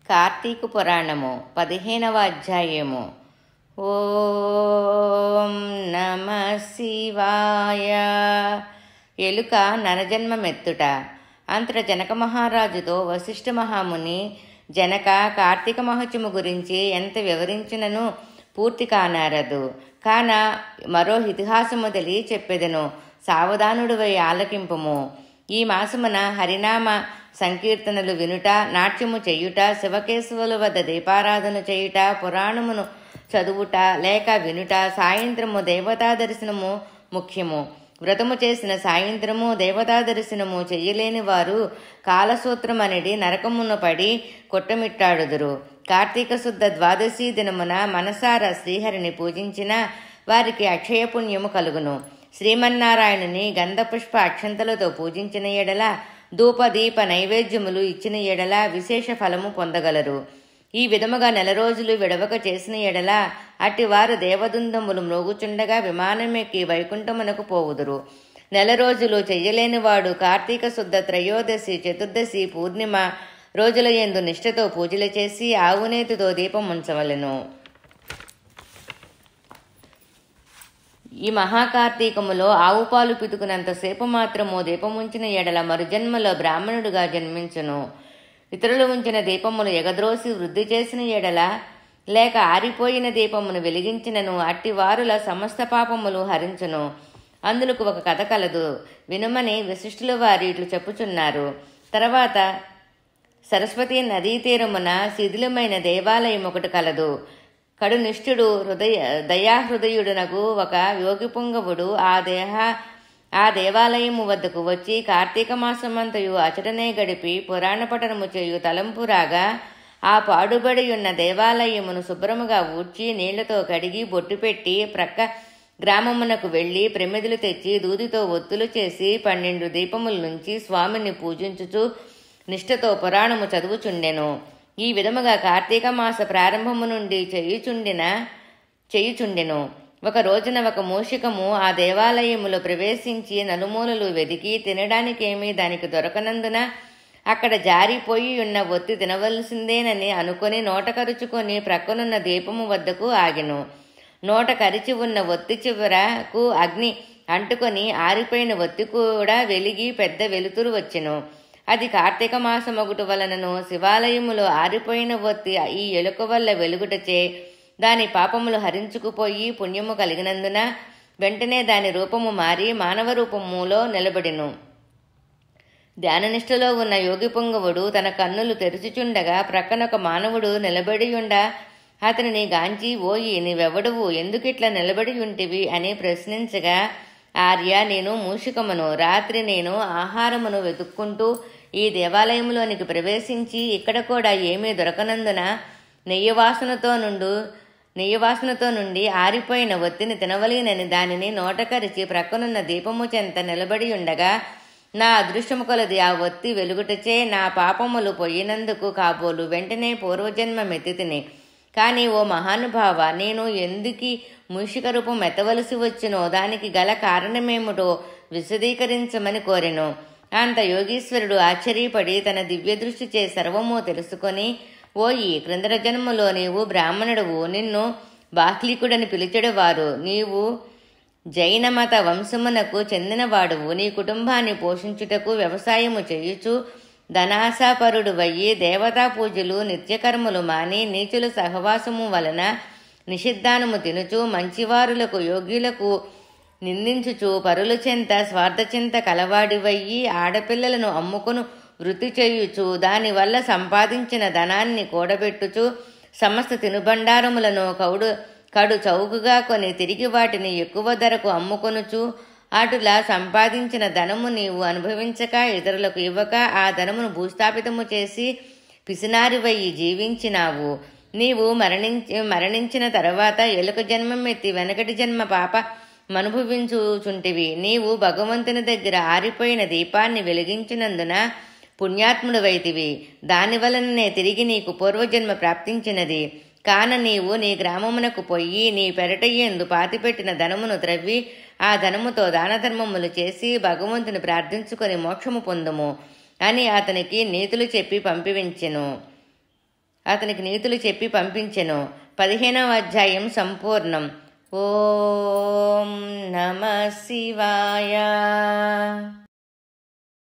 కార్తీక పురాణము 15వ అధ్యాయము. ఓం నమ శివాయ. ఎలుక నరజన్మమెత్తుట. అంతట జనక మహారాజుతో వశిష్ఠ మహాముని, జనక, కార్తీక మహత్యము గురించి ఎంత వివరించినను పూర్తి కానారదు. కాన మరో ఇతిహాసము తెలి చెప్పెదను, సావధానుడివై ఆలకింపుము. ఈ మాసమున హరినామ సంకీర్తనలు వినుట, నాట్యము చేయుట, శివకేశవుల వద్ద దీపారాధన చేయుట, పురాణమును చదువుట లేక వినుట, సాయంత్రము దేవతా దర్శనము ముఖ్యము. వ్రతము చేసిన సాయంత్రము దేవతా దర్శనము చెయ్యలేని వారు కాలసూత్రమనిడి నరకమును పడి కొట్టమిట్టాడుదురు. కార్తీక శుద్ధ ద్వాదశి దినమున మనసారా శ్రీహరిని పూజించిన వారికి అక్షయ పుణ్యము కలుగును. శ్రీమన్నారాయణుని గంధపుష్ప అక్షంతలతో పూజించిన ఎడల, ధూప దీప నైవేద్యములు ఇచ్చిన ఎడల విశేష ఫలము పొందగలరు. ఈ విధముగా 4 రోజులు విడవక చేసిన ఎడల అట్టివారు దేవదుందములు మ్రోగుచుండగా విమానమెక్కి వైకుంఠమునకు పోవుదురు. 4 రోజులు చెయ్యలేనివాడు కార్తీక శుద్ధ త్రయోదశి, చతుర్దశి, పూర్ణిమ రోజుల యందు నిష్ఠతో పూజలు చేసి ఆవునేతితో దీపం ఉంచవలెను. ఈ మహాకార్తీకములో ఆవు పాలు పితుకునంతసేపు మాత్రము దీపముంచిన ఎడల మరుజన్మలో బ్రాహ్మణుడిగా జన్మించును. ఇతరులు ఉంచిన దీపములు ఎగద్రోసి వృద్ధి చేసిన ఎడల, లేక ఆరిపోయిన దీపమును వెలిగించినను అట్టివారుల సమస్త పాపములు హరించును. అందులకు ఒక కథ కలదు, వినుమని వశిష్ఠుల వారు ఇట్లు చెప్పుచున్నారు. తర్వాత సరస్వతి నదీ తీరమున శిథిలమైన దేవాలయం ఒకటి కలదు. కడునిష్ఠుడు దయాహృదయుడునగు ఒక యోగి పుంగవుడు ఆ దేవాలయము వద్దకు వచ్చి కార్తీక మాసమంతయు అచటనే గడిపి పురాణ పఠనము చేయు తలంపురాగా, ఆ పాడుబడి ఉన్న దేవాలయమును శుభ్రముగా ఊడ్చి నీళ్లతో కడిగి బొట్టు పెట్టి ప్రక్క గ్రామమునకు వెళ్లి ప్రమిదలు తెచ్చి దూదితో ఒత్తులు చేసి 12 దీపముల నుంచి స్వామిని పూజించుచు నిష్ఠతో పురాణము చదువుచుండెను. ఈ విధముగా కార్తీక మాస ప్రారంభము నుండి చేయుచుండెను. ఒక రోజున ఒక మూషికము ఆ దేవాలయములో ప్రవేశించి నలుమూలలు వెదికి తినడానికేమీ దానికి దొరకనందున అక్కడ జారిపోయి ఉన్న ఒత్తి తినవలసిందేనని అనుకొని నోట కరుచుకొని ప్రక్కనున్న దీపము వద్దకు ఆగెను. నోట కరిచి ఉన్న ఒత్తి చివరకు అగ్ని అంటుకొని ఆరిపోయిన ఒత్తి కూడా వెలిగి పెద్ద వెలుతురు వచ్చెను. అది కార్తీక మాసమగుట వలనను శివాలయములో ఆరిపోయిన ఒత్తి ఈ ఎలుక వల్ల వెలుగుటచే దాని పాపములు హరించుకుపోయి పుణ్యము కలిగినందున వెంటనే దాని రూపము మారి మానవ రూపములో నిలబడెను. ధ్యాననిష్టలో ఉన్న యోగి పుంగవుడు తన కన్నులు తెరుచుచుండగా ప్రక్కనొక మానవుడు నిలబడియుండ అతనిని గాంచి, ఓయి నీవెవడువు, ఎందుకిట్లా నిలబడి ఉంటివి అని ప్రశ్నించగా, ఆర్య, నేను మూషికమును. రాత్రి నేను ఆహారమును వెతుక్కుంటూ ఈ దేవాలయంలోనికి ప్రవేశించి ఇక్కడ కూడా ఏమీ దొరకనందున నెయ్యవాసనతో నుండి ఆరిపోయిన ఒత్తిని తినవలేనని దానిని నోటకరిచి ప్రక్కనున్న దీపము చెంత నిలబడి ఉండగా, నా అదృష్టము కొలది ఆ ఒత్తి వెలుగుటచే నా పాపములు పోయినందుకు కాబోలు వెంటనే పూర్వజన్మమెత్తి తిని. కాని ఓ మహానుభావ, నేను ఎందుకీ మూషిక రూపం ఎత్తవలసి వచ్చినో దానికి గల కారణమేమిటో విశదీకరించమని కోరెను. అంత యోగీశ్వరుడు ఆశ్చర్యపడి తన దివ్య దృష్టిచే సర్వము తెలుసుకొని, ఓయి, క్రిందట జన్మలో నీవు బ్రాహ్మణుడువు, నిన్ను బాహ్లికుడని పిలిచెడువారు, నీవు జైనమత వంశమునకు చెందినవాడువు, నీ కుటుంబాన్ని పోషించుటకు వ్యవసాయము చేయుచు ధనాశాపరుడు వయ్యి దేవతా పూజలు నిత్యకర్మలు మాని నీచుల సహవాసము వలన నిషిద్ధానము తినుచు మంచివారులకు యోగ్యులకు నిందించుచు పరుల చెంత స్వార్థచింత కలవాడివయ్యి ఆడపిల్లలను అమ్ముకును వృత్తి చేయుచు దానివల్ల సంపాదించిన ధనాన్ని కూడబెట్టుచు సమస్త తినుబండారములను కడు చౌకగా కొని తిరిగి వాటిని ఎక్కువ ధరకు అమ్ముకొనుచు అటులా సంపాదించిన ధనము నీవు అనుభవించక ఇతరులకు ఇవ్వక ఆ ధనమును భూస్థాపితము చేసి పిసినారివయ్యి జీవించినావు. నీవు మరణించిన తర్వాత ఎలుక జన్మమెత్తి వెనకటి జన్మ పాప మనుభవించుచుంటివి. నీవు భగవంతుని దగ్గర ఆరిపోయిన దీపాన్ని వెలిగించినందున పుణ్యాత్ముడవైతివి. దానివలననే తిరిగి నీకు పూర్వజన్మ ప్రాప్తించినది. కాన నీవు నీ గ్రామమునకు పొయ్యి నీ పెరటయ్యందు పాతిపెట్టిన ధనమును త్రవ్వి ఆ ధనముతో దానధర్మములు చేసి భగవంతుని ప్రార్థించుకొని మోక్షము పొందుము అని అతనికి నీతులు చెప్పి పంపివించెను. అతనికి నీతులు చెప్పి పంపించెను. 15వ అధ్యాయం సంపూర్ణం. ఓం నమ శివాయ.